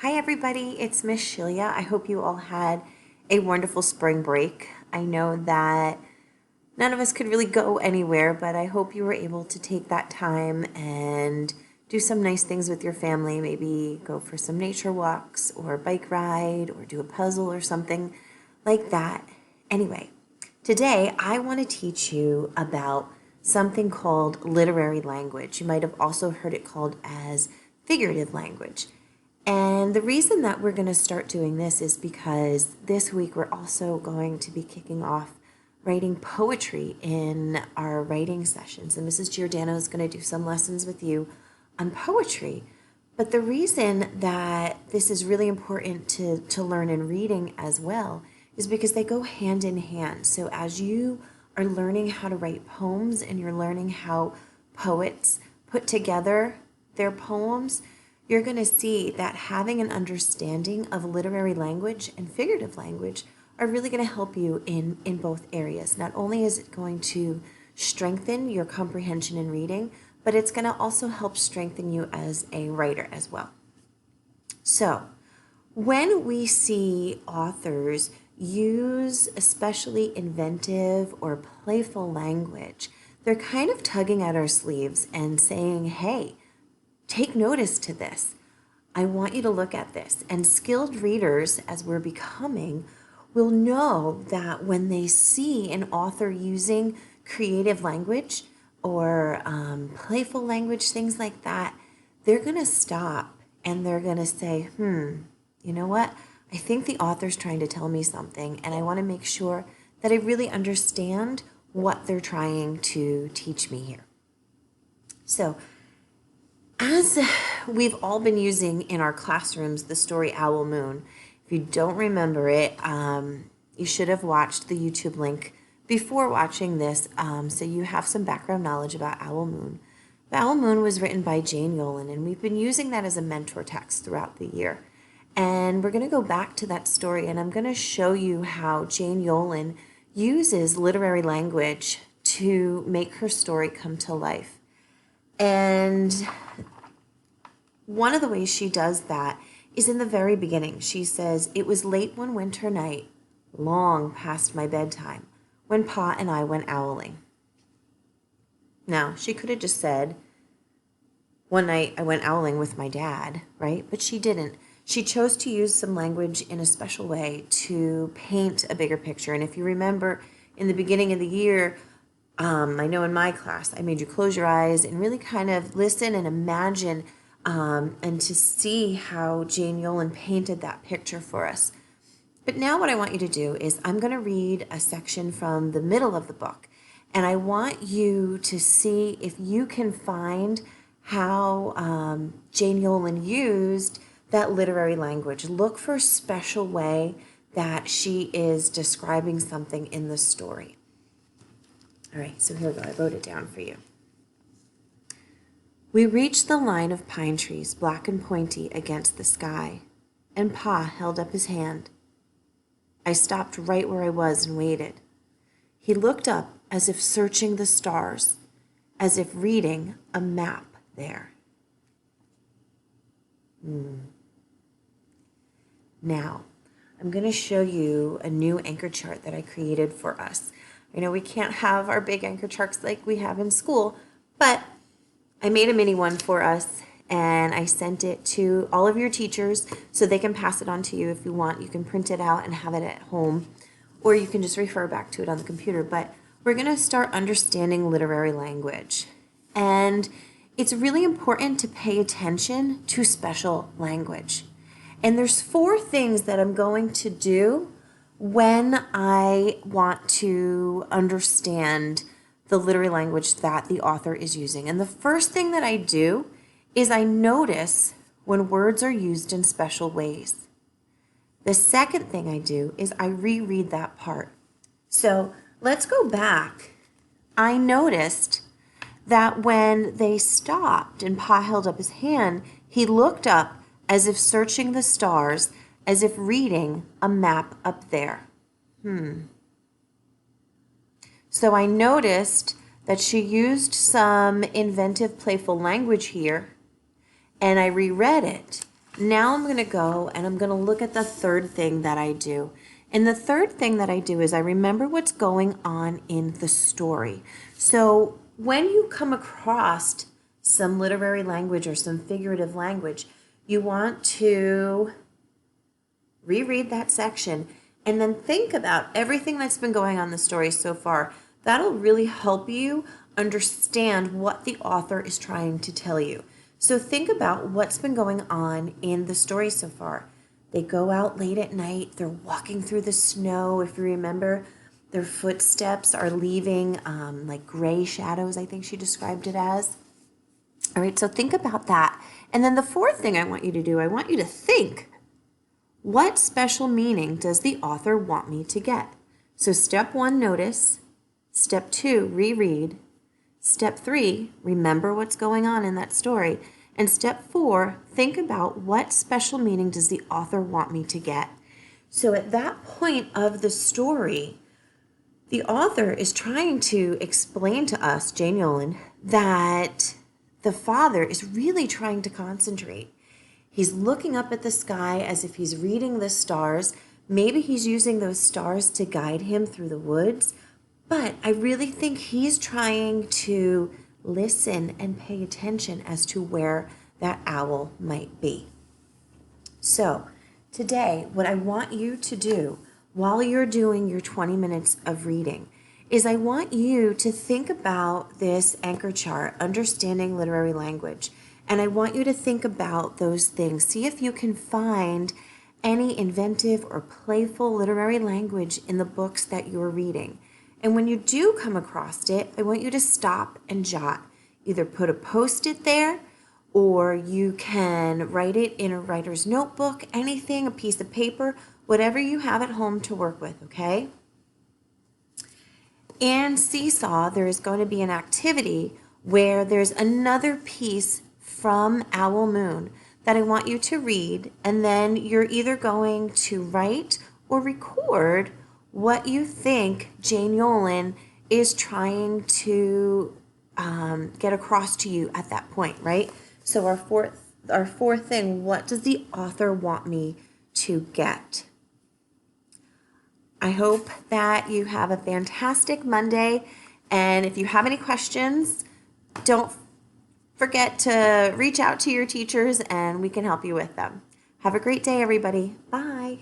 Hi everybody, it's Miss Shelia. I hope you all had a wonderful spring break. I know that none of us could really go anywhere, but I hope you were able to take that time and do some nice things with your family. Maybe go for some nature walks or a bike ride or do a puzzle or something like that. Anyway, today I want to teach you about something called literary language. You might have also heard it called as figurative language. And the reason that we're going to start doing this is because this week we're also going to be kicking off writing poetry in our writing sessions. And Mrs. Giordano is going to do some lessons with you on poetry. But the reason that this is really important to learn in reading as well is because they go hand in hand. So as you are learning how to write poems and you're learning how poets put together their poems, you're going to see that having an understanding of literary language and figurative language are really going to help you in both areas. Not only is it going to strengthen your comprehension in reading, but it's going to also help strengthen you as a writer as well. So, when we see authors use especially inventive or playful language, they're kind of tugging at our sleeves and saying, hey, take notice to this. I want you to look at this. And skilled readers, as we're becoming, will know that when they see an author using creative language or playful language, things like that, they're going to stop and they're going to say, you know what? I think the author's trying to tell me something, and I want to make sure that I really understand what they're trying to teach me here. So, as we've all been using in our classrooms the story Owl Moon, if you don't remember it, you should have watched the YouTube link before watching this, so you have some background knowledge about Owl Moon. The Owl Moon was written by Jane Yolen, and we've been using that as a mentor text throughout the year. And we're going to go back to that story, and I'm going to show you how Jane Yolen uses literary language to make her story come to life. And one of the ways she does that is in the very beginning. She says, "It was late one winter night, long past my bedtime, when Pa and I went owling." Now, she could have just said, "One night I went owling with my dad," right? But she didn't. She chose to use some language in a special way to paint a bigger picture. And if you remember, in the beginning of the year, I know in my class, I made you close your eyes and really kind of listen and imagine and to see how Jane Yolen painted that picture for us. But now what I want you to do is I'm going to read a section from the middle of the book, and I want you to see if you can find how Jane Yolen used that literary language. Look for a special way that she is describing something in the story. All right, so here we go. I wrote it down for you. We reached the line of pine trees, black and pointy against the sky, and Pa held up his hand. I stopped right where I was and waited. He looked up as if searching the stars, as if reading a map there. Now, I'm going to show you a new anchor chart that I created for us. I know we can't have our big anchor charts like we have in school, but I made a mini one for us, and I sent it to all of your teachers so they can pass it on to you if you want. You can print it out and have it at home, or you can just refer back to it on the computer. But we're going to start understanding literary language. And it's really important to pay attention to special language. And there's 4 things that I'm going to do when I want to understand the literary language that the author is using. And the first thing that I do is I notice when words are used in special ways. The second thing I do is I reread that part. So let's go back. I noticed that when they stopped and Pa held up his hand, he looked up as if searching the stars, as if reading a map up there. So I noticed that she used some inventive, playful language here, and I reread it. Now I'm going to go and I'm going to look at the third thing that I do. And the third thing that I do is I remember what's going on in the story. So when you come across some literary language or some figurative language, you want to reread that section and then think about everything that's been going on in the story so far. That'll really help you understand what the author is trying to tell you. So think about what's been going on in the story so far. They go out late at night. They're walking through the snow. If you remember, their footsteps are leaving like gray shadows, I think she described it as. All right, so think about that. And then the fourth thing I want you to do, I want you to think, what special meaning does the author want me to get? So step 1, notice. Step 2, reread. Step 3, remember what's going on in that story. And step 4, think about what special meaning does the author want me to get. So at that point of the story, the author is trying to explain to us, Jane Yolen, that the father is really trying to concentrate. He's looking up at the sky as if he's reading the stars. Maybe he's using those stars to guide him through the woods. But I really think he's trying to listen and pay attention as to where that owl might be. So today, what I want you to do while you're doing your 20 minutes of reading is I want you to think about this anchor chart, understanding literary language. And I want you to think about those things. See if you can find any inventive or playful literary language in the books that you're reading. And when you do come across it, I want you to stop and jot. Either put a post-it there, or you can write it in a writer's notebook, anything, a piece of paper, whatever you have at home to work with, okay? In Seesaw, there is going to be an activity where there's another piece from Owl Moon that I want you to read, and then you're either going to write or record what you think Jane Yolen is trying to get across to you at that point, right? So our fourth thing, what does the author want me to get? I hope that you have a fantastic Monday, and if you have any questions, don't forget to reach out to your teachers and we can help you with them. Have a great day, everybody. Bye.